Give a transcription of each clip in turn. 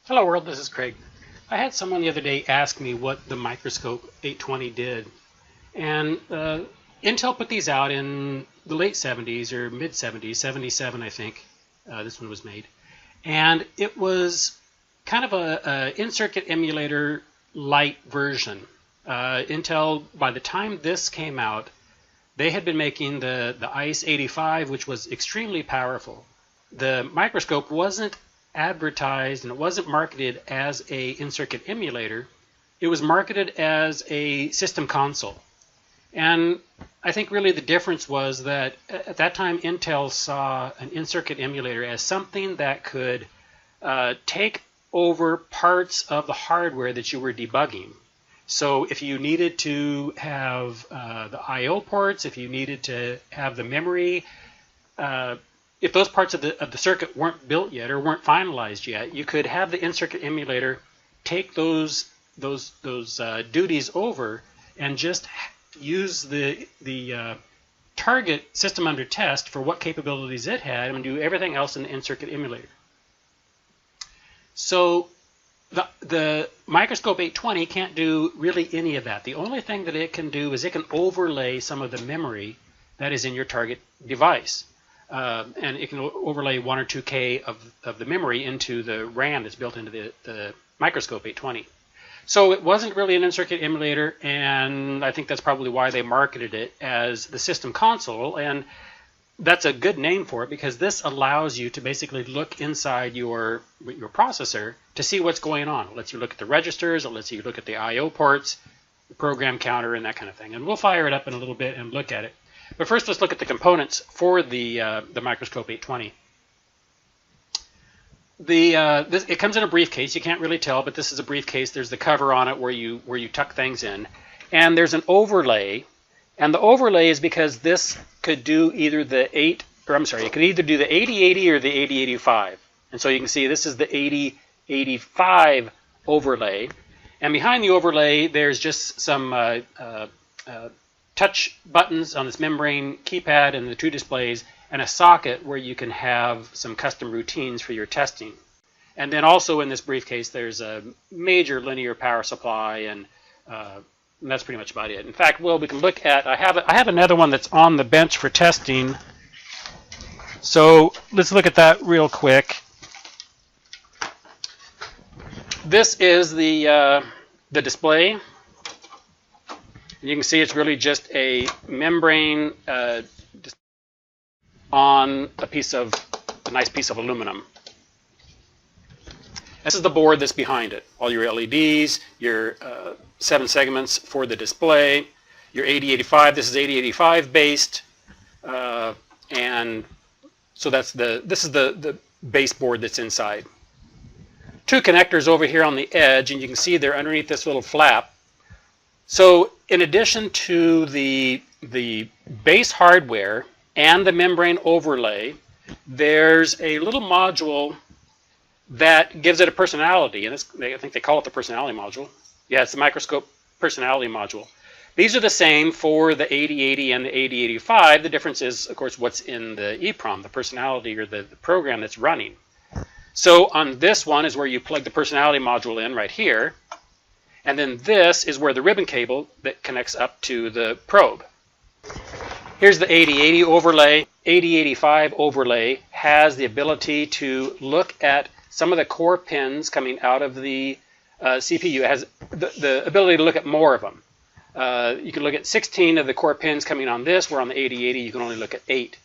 Hello world, this is Craig. I had someone the other day ask me what the MicroScope 820 did. And Intel put these out in the late 70s or mid 70s, 77 I think this one was made. And it was kind of a in-circuit emulator light version. Intel, by the time this came out, they had been making the ICE 85, which was extremely powerful. The MicroScope wasn't advertised and it wasn't marketed as a in-circuit emulator. It was marketed as a system console. And I think really the difference was that at that time Intel saw an in-circuit emulator as something that could take over parts of the hardware that you were debugging. So if you needed to have the I/O ports, if you needed to have the memory, if those parts of the circuit weren't built yet or weren't finalized yet, you could have the in-circuit emulator take those duties over and just use the target system under test for what capabilities it had and do everything else in the in-circuit emulator. So the MicroScope 820 can't do really any of that. The only thing that it can do is it can overlay some of the memory that is in your target device. And it can overlay 1 or 2K of the memory into the RAM that's built into the MicroScope 820. So it wasn't really an in-circuit emulator, and I think that's probably why they marketed it as the system console. And that's a good name for it because this allows you to basically look inside your processor to see what's going on. It lets you look at the registers, it lets you look at the I/O ports, the program counter, and that kind of thing. And we'll fire it up in a little bit and look at it. But first, let's look at the components for the MicroScope 820. It comes in a briefcase. You can't really tell, but this is a briefcase. There's the cover on it where you tuck things in, and there's an overlay. And the overlay is because this could do either the it could either do the 8080 or the 8085. And so you can see this is the 8085 overlay. And behind the overlay, there's just some touch buttons on this membrane keypad and the two displays, and a socket where you can have some custom routines for your testing. And then also in this briefcase, there's a major linear power supply, and that's pretty much about it. In fact, well, we can look at, I have another one that's on the bench for testing. So let's look at that real quick. This is the display. You can see it's really just a membrane on a nice piece of aluminum. This is the board that's behind it. All your LEDs, your 7 segments for the display, your 8085. This is 8085 based, and so this is the base board that's inside. 2 connectors over here on the edge, and you can see they're underneath this little flap. So in addition to the base hardware and the membrane overlay, there's a little module that gives it a personality, and I think they call it the personality module. Yeah, it's the MicroScope personality module. These are the same for the 8080 and the 8085. The difference is, of course, what's in the EEPROM, the personality or the program that's running. So on this one is where you plug the personality module in right here. And then this is where the ribbon cable that connects up to the probe. Here's the 8080 overlay. 8085 overlay has the ability to look at some of the core pins coming out of the CPU. It has the ability to look at more of them. You can look at 16 of the core pins coming on this, where on the 8080 you can only look at 8.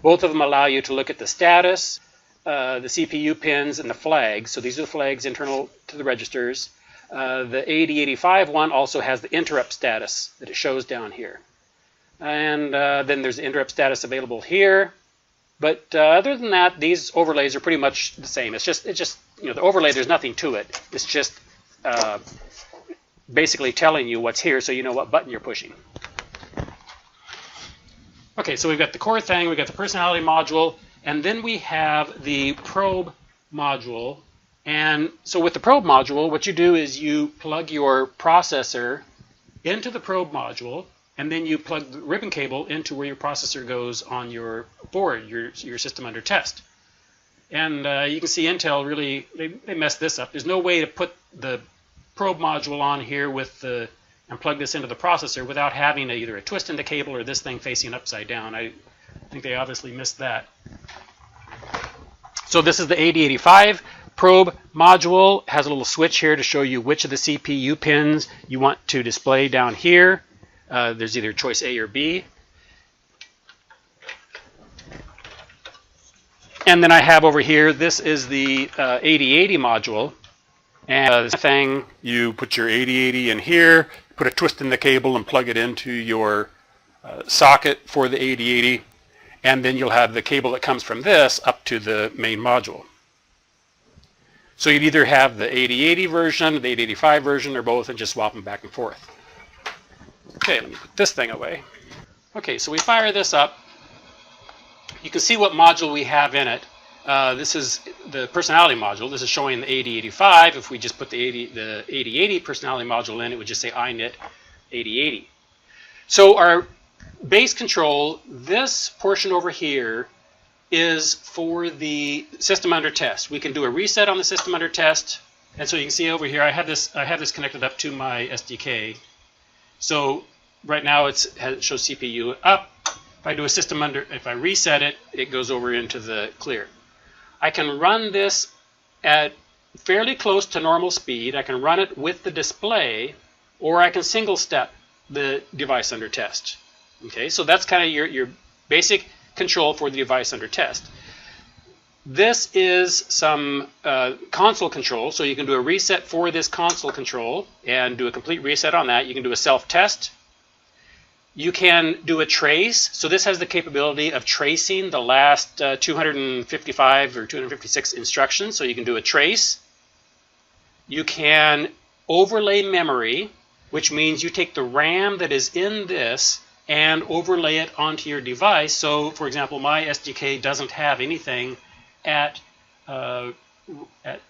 Both of them allow you to look at the status, the CPU pins, and the flags. So these are the flags internal to the registers. The 8085 one also has the interrupt status that it shows down here. And then there's the interrupt status available here. But other than that, these overlays are pretty much the same. It's just the overlay, there's nothing to it. It's just basically telling you what's here so you know what button you're pushing. Okay, so we've got the core thing, we've got the personality module, and then we have the probe module. And so with the probe module, what you do is you plug your processor into the probe module, and then you plug the ribbon cable into where your processor goes on your board, your system under test. And you can see Intel really, they messed this up. There's no way to put the probe module on here and plug this into the processor without having either a twist in the cable or this thing facing upside down. I think they obviously missed that. So this is the 8085 probe module. It has a little switch here to show you which of the CPU pins you want to display down here. There's either choice A or B. And then I have over here, this is the 8080 module. And this thing, you put your 8080 in here, put a twist in the cable and plug it into your socket for the 8080. And then you'll have the cable that comes from this up to the main module. So you'd either have the 8080 version, the 8085 version, or both, and just swap them back and forth. Okay, let me put this thing away. Okay, so we fire this up. You can see what module we have in it. This is the personality module. This is showing the 8085. If we just put the 8080 personality module in, it would just say init 8080. So our base control, this portion over here, is for the system under test. We can do a reset on the system under test. And so you can see over here, I have this connected up to my SDK. So right now it shows CPU up. If I do a if I reset it, it goes over into the clear. I can run this at fairly close to normal speed. I can run it with the display, or I can single step the device under test. Okay, so that's kind of your basic control for the device under test. This is some console control, so you can do a reset for this console control and do a complete reset on that. You can do a self-test. You can do a trace. So this has the capability of tracing the last 255 or 256 instructions. So you can do a trace. You can overlay memory, which means you take the RAM that is in this and overlay it onto your device. So, for example, my SDK doesn't have anything at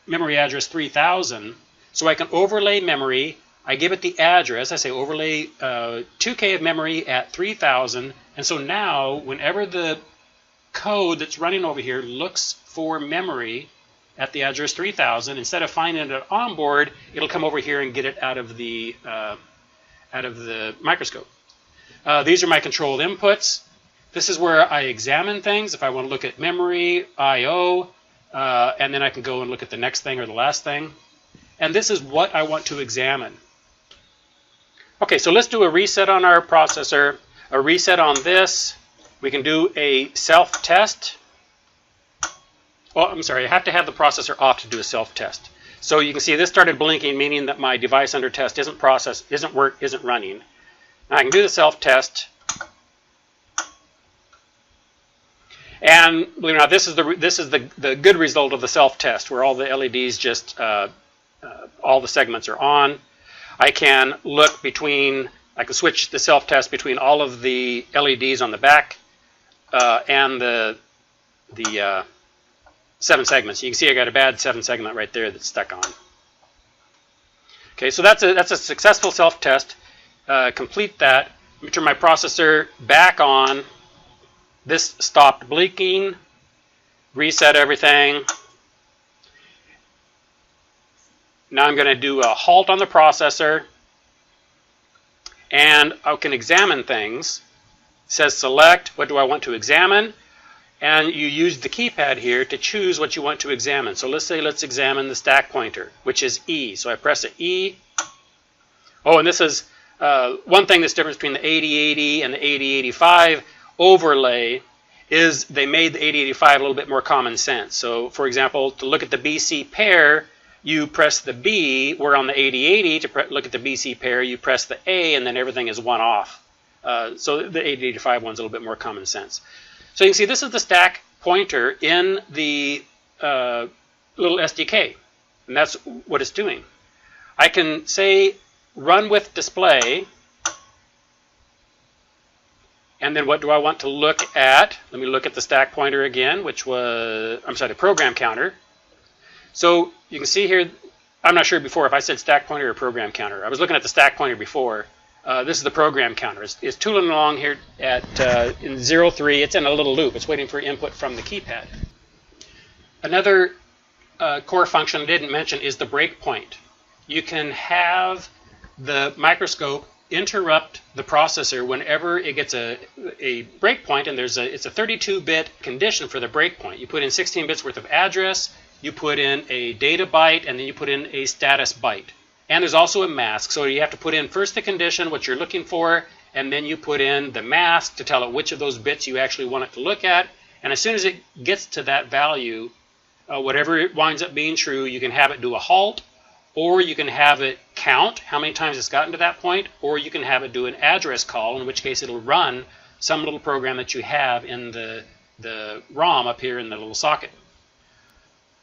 memory address 3000. So I can overlay memory. I give it the address. I say overlay 2K of memory at 3000. And so now, whenever the code that's running over here looks for memory at the address 3000, instead of finding it onboard, it'll come over here and get it out of the microscope. These are my controlled inputs. This is where I examine things. If I want to look at memory, I/O, and then I can go and look at the next thing or the last thing. And this is what I want to examine. Okay, so let's do a reset on our processor, a reset on this. We can do a self-test. Oh, I'm sorry, I have to have the processor off to do a self-test. So you can see this started blinking, meaning that my device under test isn't running. Now I can do the self-test. And believe it or not, this is the good result of the self-test, where all the LEDs just all the segments are on. I can look between. I can switch the self-test between all of the LEDs on the back and the 7 segments. You can see I got a bad 7 segment right there that's stuck on. Okay, so that's a successful self-test. Complete that. Let me turn my processor back on. This stopped blinking. Reset everything. Now I'm going to do a halt on the processor. And I can examine things. It says select, what do I want to examine? And you use the keypad here to choose what you want to examine. So let's say let's examine the stack pointer, which is E. So I press an E. Oh, and this is one thing that's different between the 8080 and the 8085 overlay is they made the 8085 a little bit more common sense. So, for example, to look at the BC pair, you press the B, where on the 8080, to look at the BC pair, you press the A, and then everything is one off. So the 8085 one's a little bit more common sense. So you can see this is the stack pointer in the little SDK, and that's what it's doing. I can say run with display, and then what do I want to look at? Let me look at the stack pointer again, which was, I'm sorry, the program counter. So you can see here, I'm not sure before if I said stack pointer or program counter. I was looking at the stack pointer before. This is the program counter. It's tooling along here at in 03. It's in a little loop. It's waiting for input from the keypad. Another core function I didn't mention is the breakpoint. You can have the microscope interrupt the processor whenever it gets a breakpoint, and it's a 32-bit condition for the breakpoint. You put in 16 bits worth of address, you put in a data byte, and then you put in a status byte. And there's also a mask, so you have to put in first the condition, what you're looking for, and then you put in the mask to tell it which of those bits you actually want it to look at. And as soon as it gets to that value, whatever it winds up being true, you can have it do a halt, or you can have it count how many times it's gotten to that point, or you can have it do an address call, in which case it'll run some little program that you have in the ROM up here in the little socket.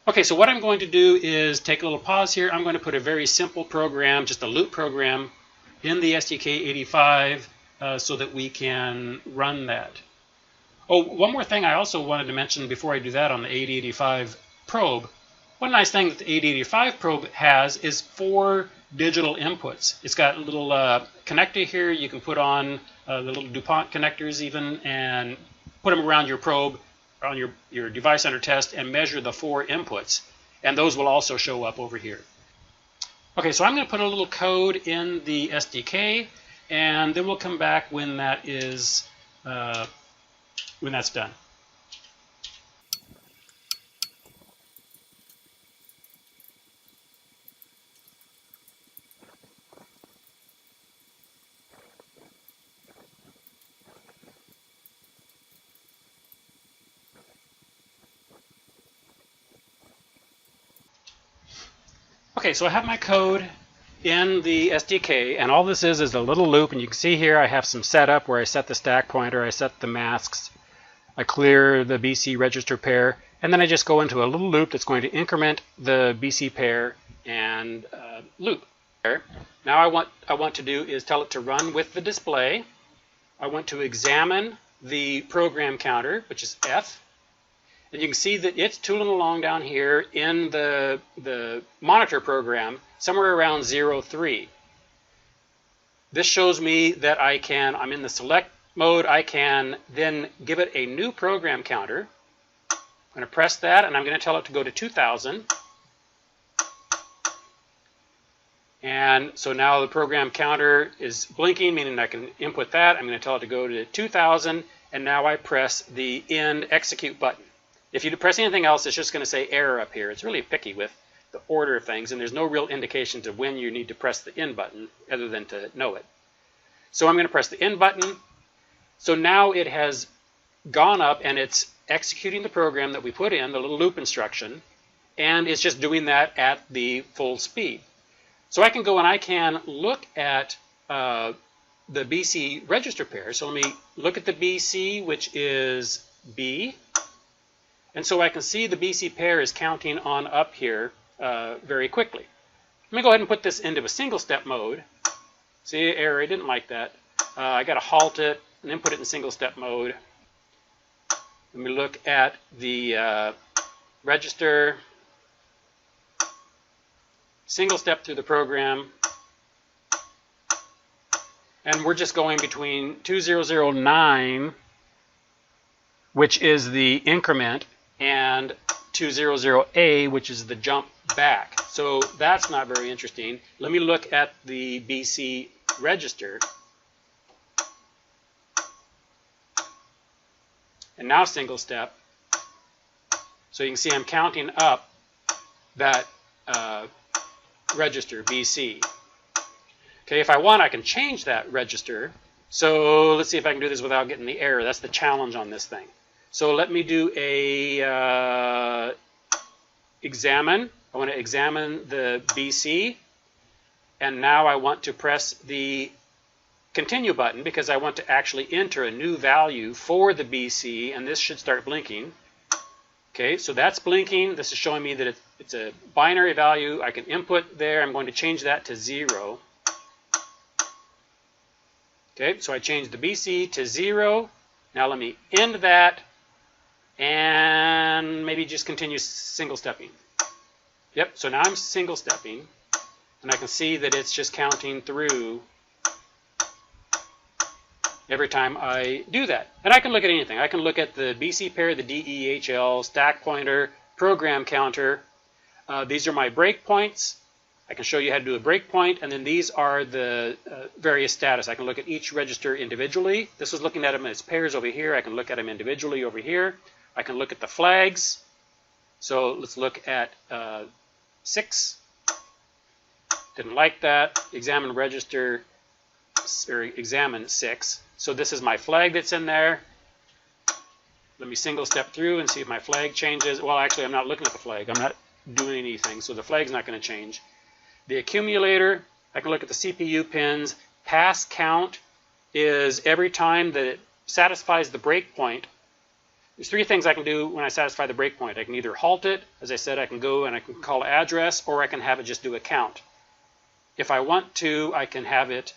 Okay, so what I'm going to do is take a little pause here. I'm going to put a very simple program, just a loop program, in the STK85 so that we can run that. Oh, one more thing I also wanted to mention before I do that on the 8085 probe. One nice thing that the 8085 probe has is 4 digital inputs. It's got a little connector here. You can put on the little DuPont connectors even and put them around your probe, on your device under test, and measure the 4 inputs. And those will also show up over here. Okay, so I'm going to put a little code in the SDK, and then we'll come back when that is when that's done. Okay, so I have my code in the SDK, and all this is a little loop, and you can see here I have some setup where I set the stack pointer, I set the masks, I clear the BC register pair, and then I just go into a little loop that's going to increment the BC pair and loop. Now what I want to do is tell it to run with the display. I want to examine the program counter, which is F. And you can see that it's tooling along down here in the monitor program, somewhere around 0.3. This shows me that I'm in the select mode. I can then give it a new program counter. I'm going to press that, and I'm going to tell it to go to 2000. And so now the program counter is blinking, meaning I can input that. I'm going to tell it to go to 2000, and now I press the end execute button. If you press anything else, it's just going to say error up here. It's really picky with the order of things, and there's no real indication to when you need to press the end button other than to know it. So I'm going to press the end button. So now it has gone up and it's executing the program that we put in, the little loop instruction, and it's just doing that at the full speed. So I can go and I can look at the BC register pair. So let me look at the BC, which is B. And so I can see the BC pair is counting on up here very quickly. Let me go ahead and put this into a single step mode. See, error, I didn't like that. I got to halt it and then put it in single step mode. Let me look at the register. Single step through the program. And we're just going between 2009, which is the increment, and 200A, which is the jump back. So that's not very interesting. Let me look at the BC register. And now single step. So you can see I'm counting up that register, BC. Okay, if I want, I can change that register. So let's see if I can do this without getting the error. That's the challenge on this thing. So let me do a examine. I want to examine the BC, and now I want to press the continue button because I want to actually enter a new value for the BC, and this should start blinking. Okay, so that's blinking. This is showing me that it's a binary value. I can input there. I'm going to change that to 0. Okay, so I changed the BC to 0. Now let me end that. And maybe just continue single stepping. Yep, so now I'm single stepping, and I can see that it's just counting through every time I do that. And I can look at anything. I can look at the BC pair, the DEHL, stack pointer, program counter. These are my breakpoints. I can show you how to do a breakpoint, and then these are the various status. I can look at each register individually. This was looking at them as pairs over here. I can look at them individually over here. I can look at the flags. So let's look at 6. Didn't like that. Examine register, or examine 6. So this is my flag that's in there. Let me single step through and see if my flag changes. Well, actually, I'm not looking at the flag. I'm not doing anything, so the flag's not going to change. The accumulator, I can look at the CPU pins. Pass count is every time that it satisfies the breakpoint. There's 3 things I can do when I satisfy the breakpoint. I can either halt it, as I said, I can go and I can call address, or I can have it just do a count. If I want to, I can have it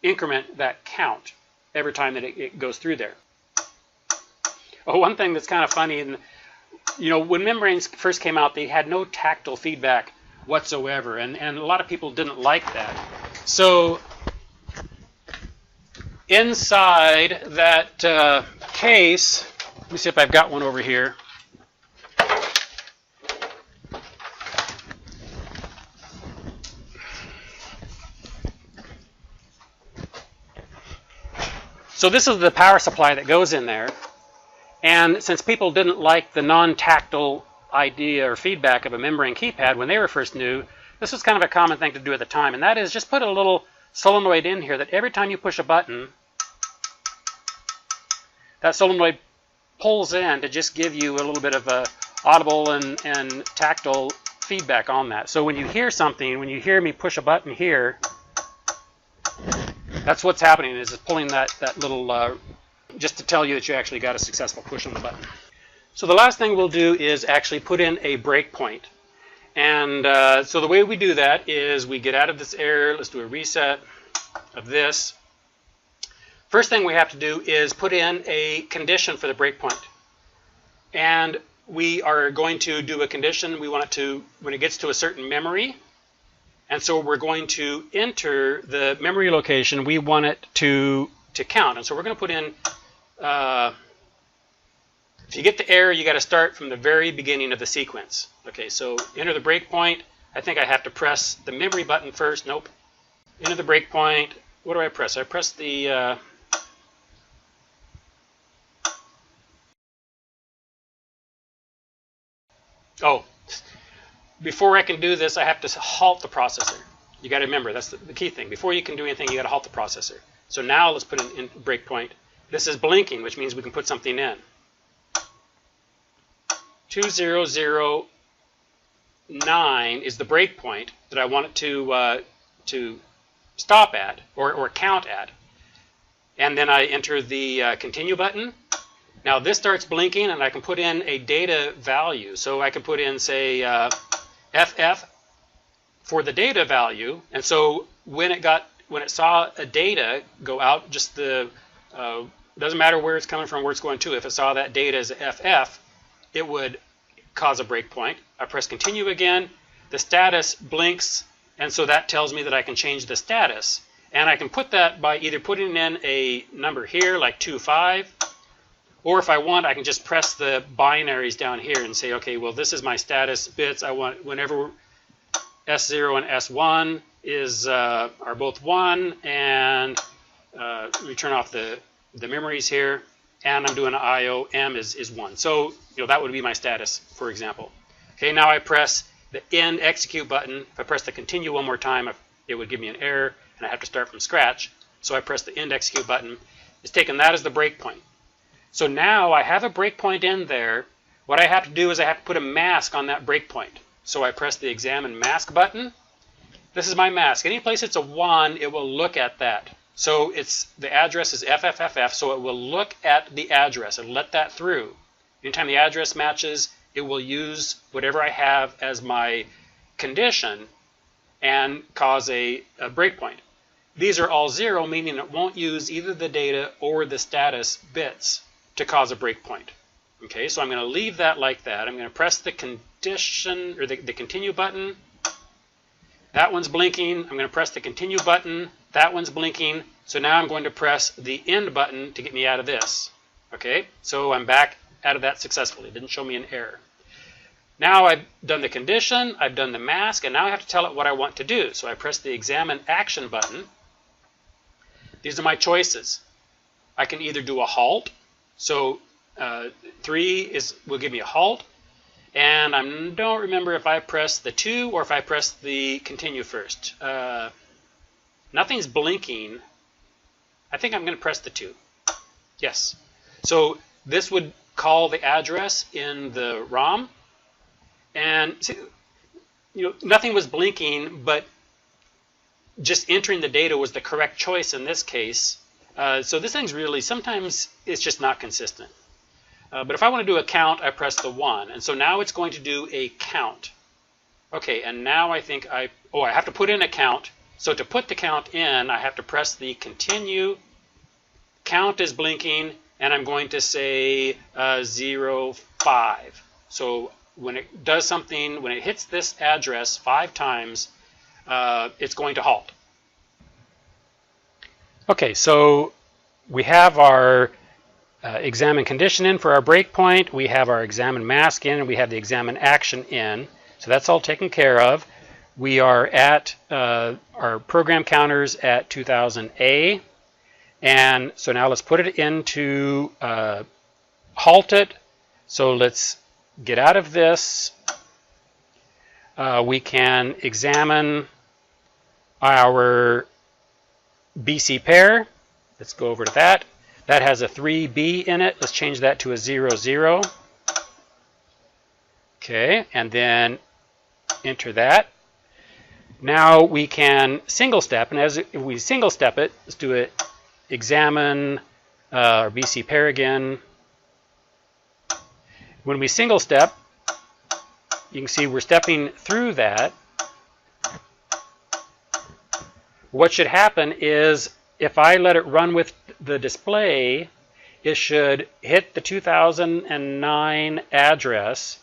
increment that count every time that it goes through there. Oh, one thing that's kind of funny, and you know, when membranes first came out, they had no tactile feedback whatsoever, and a lot of people didn't like that. So inside that case, let me see if I've got one over here. So this is the power supply that goes in there. And since people didn't like the non-tactile idea or feedback of a membrane keypad when they were first new, this was kind of a common thing to do at the time. And that is just put a little solenoid in here that every time you push a button, that solenoid pulls in to just give you a little bit of a audible and tactile feedback on that. So when you hear something, when you hear me push a button here, that's what's happening, is it's pulling that little, just to tell you that you actually got a successful push on the button. So the last thing we'll do is actually put in a breakpoint. And so the way we do that is we get out of this error. Let's do a reset of this. First thing we have to do is put in a condition for the breakpoint. And we are going to do a condition. We want it to, when it gets to a certain memory, and so we're going to enter the memory location we want it to count. And so we're going to put in, if you get the error, you got to start from the very beginning of the sequence. Okay, so enter the breakpoint. I think I have to press the memory button first. Nope. Enter the breakpoint. What do I press? I press the before I can do this, I have to halt the processor. You got to remember, that's the key thing. Before you can do anything, you got to halt the processor. So now let's put in breakpoint. This is blinking, which means we can put something in. 2009 is the breakpoint that I want it to stop at or count at. And then I enter the continue button. Now this starts blinking, and I can put in a data value. So I can put in, say, FF for the data value. And so when it saw a data go out, just the doesn't matter where it's coming from, where it's going to. If it saw that data as FF, it would cause a breakpoint. I press continue again. The status blinks, and so that tells me that I can change the status. And I can put that by either putting in a number here, like 25, or if I want, I can just press the binaries down here and say, okay, well, this is my status bits. I want whenever S0 and S1 are both 1, and we turn off the memories here, and I'm doing an IO, M is 1. So that would be my status, for example. Okay, now I press the end execute button. If I press the continue one more time, it would give me an error, and I have to start from scratch. So I press the end execute button. It's taking that as the breakpoint. So now I have a breakpoint in there. What I have to do is I have to put a mask on that breakpoint. So I press the examine mask button. This is my mask. Any place it's a 1, it will look at that. So the address is FFFF, so it will look at the address and let that through. Anytime the address matches, it will use whatever I have as my condition and cause a breakpoint. These are all 0, meaning it won't use either the data or the status bits to cause a breakpoint. Okay, so I'm going to leave that like that. I'm going to press the condition or the continue button. That one's blinking. I'm going to press the continue button. That one's blinking. So now I'm going to press the end button to get me out of this. Okay, so I'm back out of that successfully. It didn't show me an error. Now I've done the condition, I've done the mask, and now I have to tell it what I want to do. So I press the examine action button. These are my choices. I can either do a halt. So 3 will give me a halt. And I don't remember if I press the 2 or if I press the continue first. Nothing's blinking. I think I'm going to press the 2. Yes. So this would call the address in the ROM. And see, nothing was blinking, but just entering the data was the correct choice in this case. So this thing's really, sometimes it's just not consistent. But if I want to do a count, I press the 1. And so now it's going to do a count. Okay, and now I think I have to put in a count. So to put the count in, I have to press the continue. Count is blinking, and I'm going to say 0, 5. So when it does something, when it hits this address 5 times, it's going to halt. Okay, so we have our examine condition in for our breakpoint. We have our examine mask in, and we have the examine action in. So that's all taken care of. We are at our program counters at 2000A. And so now let's put it into halt it. So let's get out of this. We can examine our BC pair. Let's go over to that. That has a 3B in it. Let's change that to a 0, 0. Okay, and then enter that. Now we can single step, and if we single step it, let's do it. Examine our BC pair again. When we single step, you can see we're stepping through that. What should happen is if I let it run with the display, it should hit the 2009 address,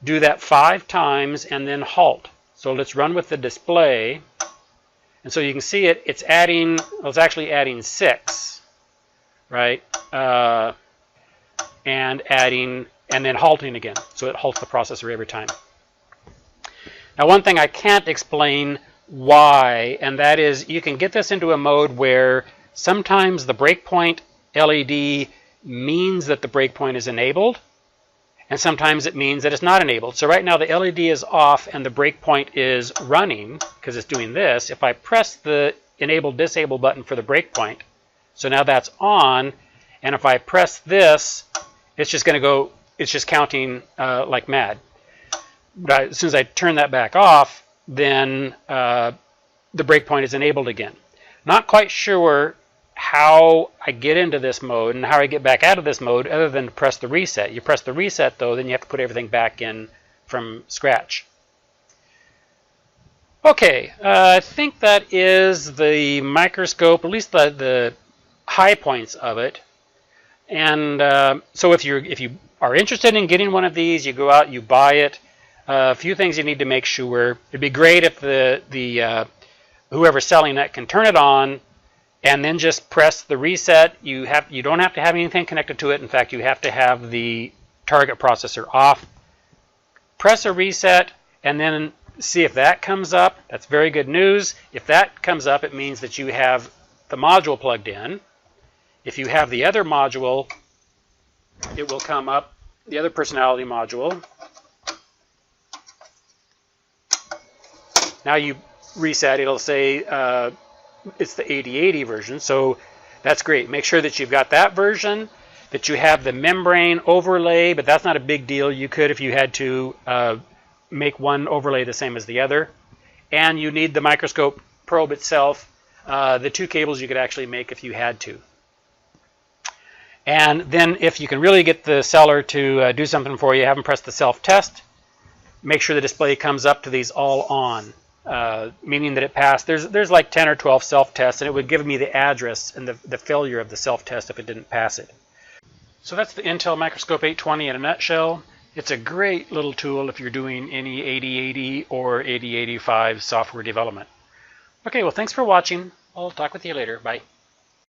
do that 5 times, and then halt. So let's run with the display. And so you can see it's adding, well, it's actually adding 6, right? And adding, and then halting again. So it halts the processor every time. Now, one thing I can't explain why, and that is you can get this into a mode where sometimes the breakpoint LED means that the breakpoint is enabled, and sometimes it means that it's not enabled. So right now the LED is off and the breakpoint is running because it's doing this. If I press the enable disable button for the breakpoint, so now that's on, and if I press this, it's just going to go, it's just counting like mad. But as soon as I turn that back off, then the breakpoint is enabled again. Not quite sure how I get into this mode and how I get back out of this mode other than to press the reset. You press the reset, though, then you have to put everything back in from scratch. Okay, I think that is the MicroScope, at least the high points of it. And so if you are interested in getting one of these, you go out, you buy it. A few things you need to make sure. It'd be great if the whoever's selling that can turn it on and then just press the reset. You don't have to have anything connected to it. In fact, you have to have the target processor off. Press a reset and then see if that comes up. That's very good news. If that comes up, it means that you have the module plugged in. If you have the other module, it will come up, the other personality module. Now you reset, it'll say it's the 8080 version, so that's great. Make sure that you've got that version, that you have the membrane overlay, but that's not a big deal. You could, if you had to, make one overlay the same as the other. And you need the MicroScope probe itself, the 2 cables you could actually make if you had to. And then if you can really get the seller to do something for you, have them press the self-test. Make sure the display comes up to these all on. Meaning that it passed. There's like 10 or 12 self-tests, and it would give me the address and the failure of the self-test if it didn't pass it. So that's the Intel MicroScope 820 in a nutshell. It's a great little tool if you're doing any 8080 or 8085 software development. Okay, well, thanks for watching. I'll talk with you later. Bye.